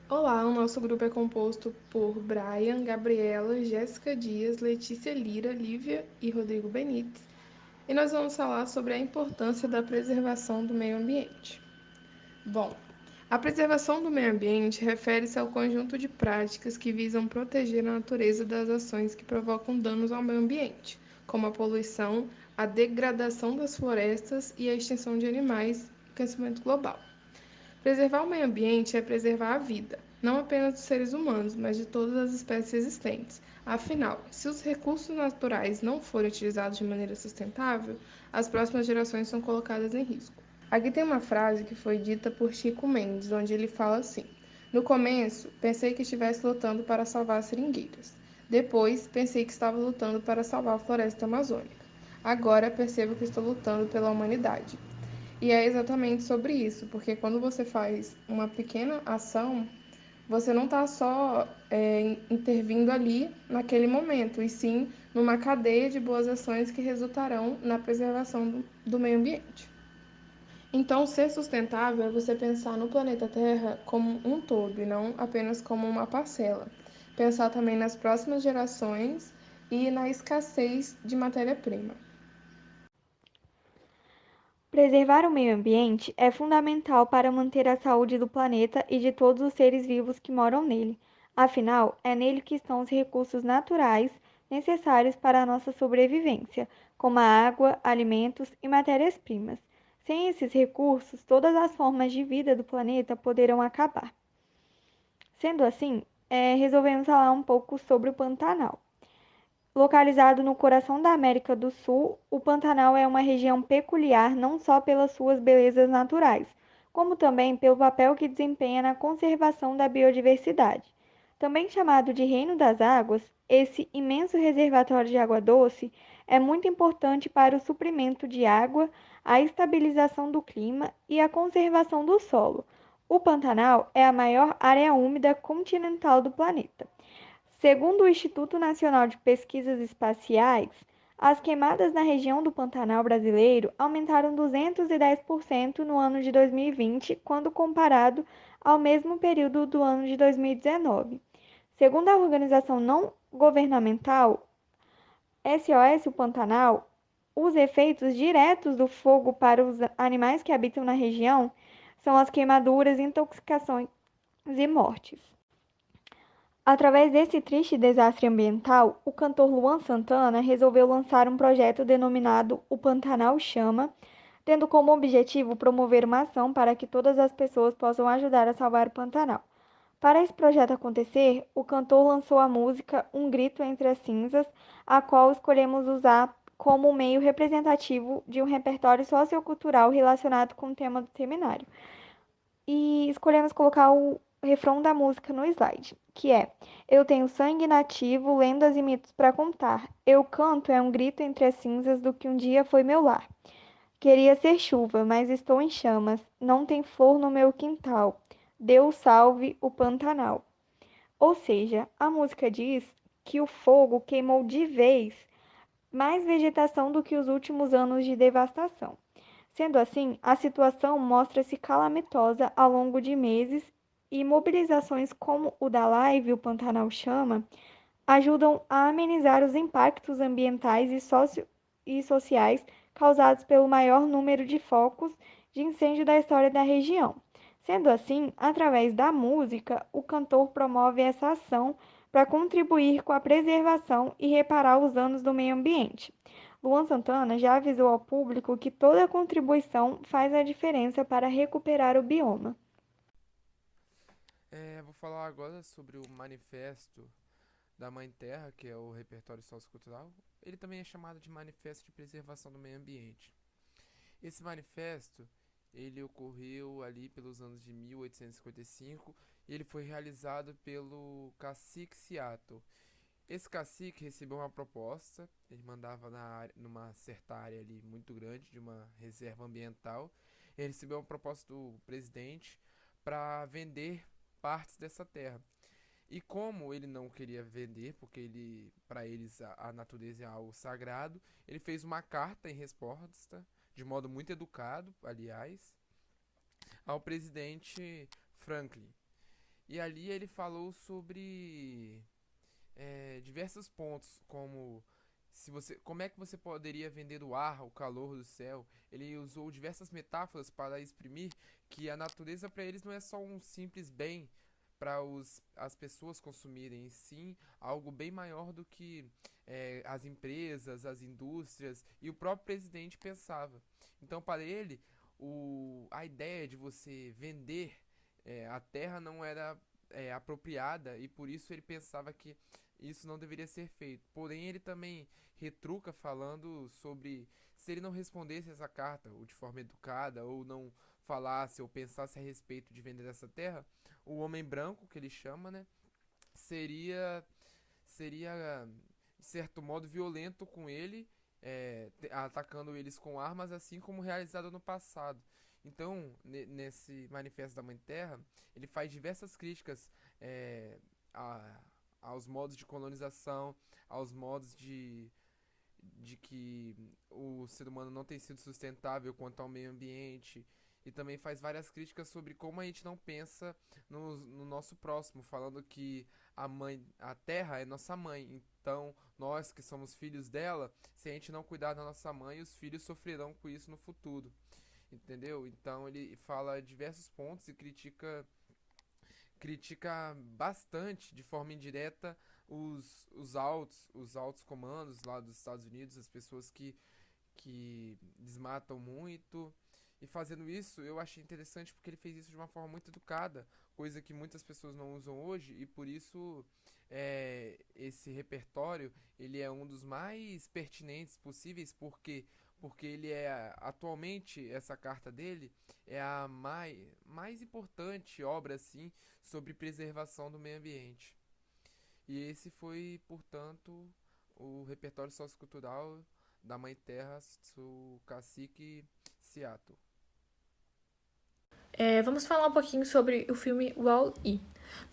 Olá, o nosso grupo é composto por Brian, Gabriela, Jéssica Dias, Letícia Lira, Lívia e Rodrigo Benites, e nós vamos falar sobre a importância da preservação do meio ambiente. Bom, a preservação do meio ambiente refere-se ao conjunto de práticas que visam proteger a natureza das ações que provocam danos ao meio ambiente, como a poluição, a degradação das florestas e a extinção de animais e aquecimento global. Preservar o meio ambiente é preservar a vida, não apenas dos seres humanos, mas de todas as espécies existentes. Afinal, se os recursos naturais não forem utilizados de maneira sustentável, as próximas gerações são colocadas em risco. Aqui tem uma frase que foi dita por Chico Mendes, onde ele fala assim: no começo, pensei que estivesse lutando para salvar as seringueiras. Depois, pensei que estava lutando para salvar a floresta amazônica. Agora, percebo que estou lutando pela humanidade. E é exatamente sobre isso, porque quando você faz uma pequena ação, você não está só intervindo ali naquele momento, e sim numa cadeia de boas ações que resultarão na preservação do meio ambiente. Então, ser sustentável é você pensar no planeta Terra como um todo e não apenas como uma parcela. Pensar também nas próximas gerações e na escassez de matéria-prima. Preservar o meio ambiente é fundamental para manter a saúde do planeta e de todos os seres vivos que moram nele. Afinal, é nele que estão os recursos naturais necessários para a nossa sobrevivência, como a água, alimentos e matérias-primas. Sem esses recursos, todas as formas de vida do planeta poderão acabar. Sendo assim, resolvemos falar um pouco sobre o Pantanal. Localizado no coração da América do Sul, o Pantanal é uma região peculiar não só pelas suas belezas naturais, como também pelo papel que desempenha na conservação da biodiversidade. Também chamado de Reino das Águas, esse imenso reservatório de água doce é muito importante para o suprimento de água, a estabilização do clima e a conservação do solo. O Pantanal é a maior área úmida continental do planeta. Segundo o Instituto Nacional de Pesquisas Espaciais, as queimadas na região do Pantanal brasileiro aumentaram 210% no ano de 2020, quando comparado ao mesmo período do ano de 2019. Segundo a organização não governamental SOS o Pantanal, os efeitos diretos do fogo para os animais que habitam na região são as queimaduras, intoxicações e mortes. Através desse triste desastre ambiental, o cantor Luan Santana resolveu lançar um projeto denominado O Pantanal Chama, tendo como objetivo promover uma ação para que todas as pessoas possam ajudar a salvar o Pantanal. Para esse projeto acontecer, o cantor lançou a música Um Grito Entre as Cinzas, a qual escolhemos usar como meio representativo de um repertório sociocultural relacionado com o tema do seminário. E escolhemos colocar o refrão da música no slide, que é: eu tenho sangue nativo, lendas e mitos para contar. Eu canto é um grito entre as cinzas do que um dia foi meu lar. Queria ser chuva, mas estou em chamas. Não tem flor no meu quintal. Deus salve o Pantanal. Ou seja, a música diz que o fogo queimou de vez mais vegetação do que os últimos anos de devastação. Sendo assim, a situação mostra-se calamitosa ao longo de meses e mobilizações como o da Live O Pantanal Chama ajudam a amenizar os impactos ambientais e sociais causados pelo maior número de focos de incêndio da história da região. Sendo assim, através da música, o cantor promove essa ação para contribuir com a preservação e reparar os danos do meio ambiente. Luan Santana já avisou ao público que toda contribuição faz a diferença para recuperar o bioma. Vou falar agora sobre o Manifesto da Mãe Terra, que é o repertório sociocultural. Ele também é chamado de Manifesto de Preservação do Meio Ambiente. Esse manifesto, ele ocorreu ali pelos anos de 1855 e ele foi realizado pelo cacique Seattle. Esse cacique recebeu uma proposta, ele mandava numa certa área ali muito grande de uma reserva ambiental. Ele recebeu uma proposta do presidente para vender partes dessa terra. E como ele não queria vender, porque ele, para eles a natureza é algo sagrado, ele fez uma carta em resposta, de modo muito educado, aliás, ao presidente Franklin. E ali ele falou sobre diversos pontos, como como é que você poderia vender o ar, o calor do céu. Ele usou diversas metáforas para exprimir que a natureza para eles não é só um simples bem para as pessoas consumirem, e sim algo bem maior do que as empresas, as indústrias e o próprio presidente pensava. Então, para ele, a ideia de você vender a terra não era apropriada e por isso ele pensava que isso não deveria ser feito. Porém, ele também retruca falando sobre se ele não respondesse essa carta, ou de forma educada, ou não falasse ou pensasse a respeito de vender essa terra, o homem branco, que ele chama, né, seria de certo modo violento com ele, atacando eles com armas, assim como realizado no passado. Então, nesse Manifesto da Mãe Terra, ele faz diversas críticas a, aos modos de colonização, aos modos de que o ser humano não tem sido sustentável quanto ao meio ambiente, e também faz várias críticas sobre como a gente não pensa no nosso próximo, falando que a terra é nossa mãe, então nós que somos filhos dela, se a gente não cuidar da nossa mãe, os filhos sofrerão com isso no futuro, entendeu? Então ele fala diversos pontos e critica bastante, de forma indireta, os altos comandos lá dos Estados Unidos, as pessoas que desmatam muito. E fazendo isso, eu achei interessante porque ele fez isso de uma forma muito educada, coisa que muitas pessoas não usam hoje, e por isso esse repertório ele é um dos mais pertinentes possíveis, porque ele atualmente, essa carta dele é a mais importante obra assim sobre preservação do meio ambiente. E esse foi, portanto, o repertório sociocultural da Mãe Terra, do cacique Seattle. Vamos falar um pouquinho sobre o filme Wall-E.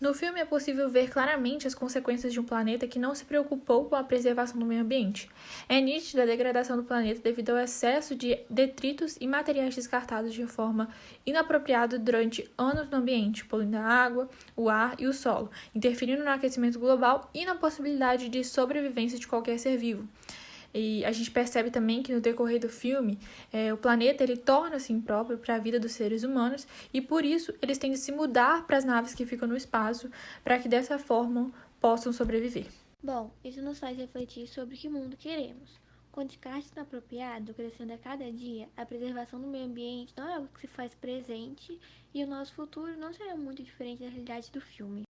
No filme é possível ver claramente as consequências de um planeta que não se preocupou com a preservação do meio ambiente. É nítida a degradação do planeta devido ao excesso de detritos e materiais descartados de forma inapropriada durante anos no ambiente, poluindo a água, o ar e o solo, interferindo no aquecimento global e na possibilidade de sobrevivência de qualquer ser vivo. E a gente percebe também que no decorrer do filme, o planeta ele torna-se impróprio para a vida dos seres humanos e por isso eles têm de se mudar para as naves que ficam no espaço para que dessa forma possam sobreviver. Bom, isso nos faz refletir sobre que mundo queremos. Com o descarte inapropriado crescendo a cada dia, a preservação do meio ambiente não é algo que se faz presente e o nosso futuro não será muito diferente da realidade do filme.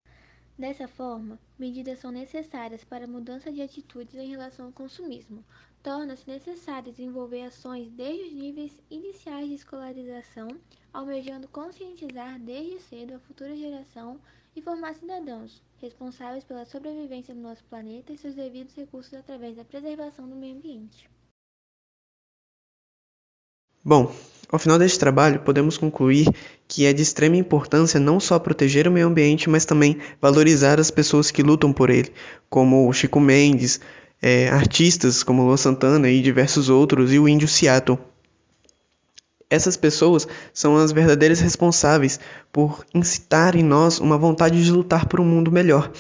Dessa forma, medidas são necessárias para a mudança de atitudes em relação ao consumismo. Torna-se necessário desenvolver ações desde os níveis iniciais de escolarização, almejando conscientizar desde cedo a futura geração e formar cidadãos responsáveis pela sobrevivência do nosso planeta e seus devidos recursos através da preservação do meio ambiente. Bom, ao final deste trabalho, podemos concluir que é de extrema importância não só proteger o meio ambiente, mas também valorizar as pessoas que lutam por ele, como o Chico Mendes, artistas como Luan Santana e diversos outros, e o Índio Seattle. Essas pessoas são as verdadeiras responsáveis por incitar em nós uma vontade de lutar por um mundo melhor,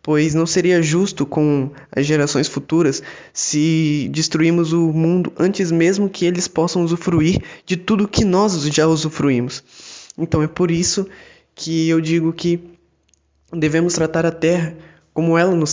pois não seria justo com as gerações futuras se destruirmos o mundo antes mesmo que eles possam usufruir de tudo que nós já usufruímos. Então é por isso que eu digo que devemos tratar a Terra como ela nos trata.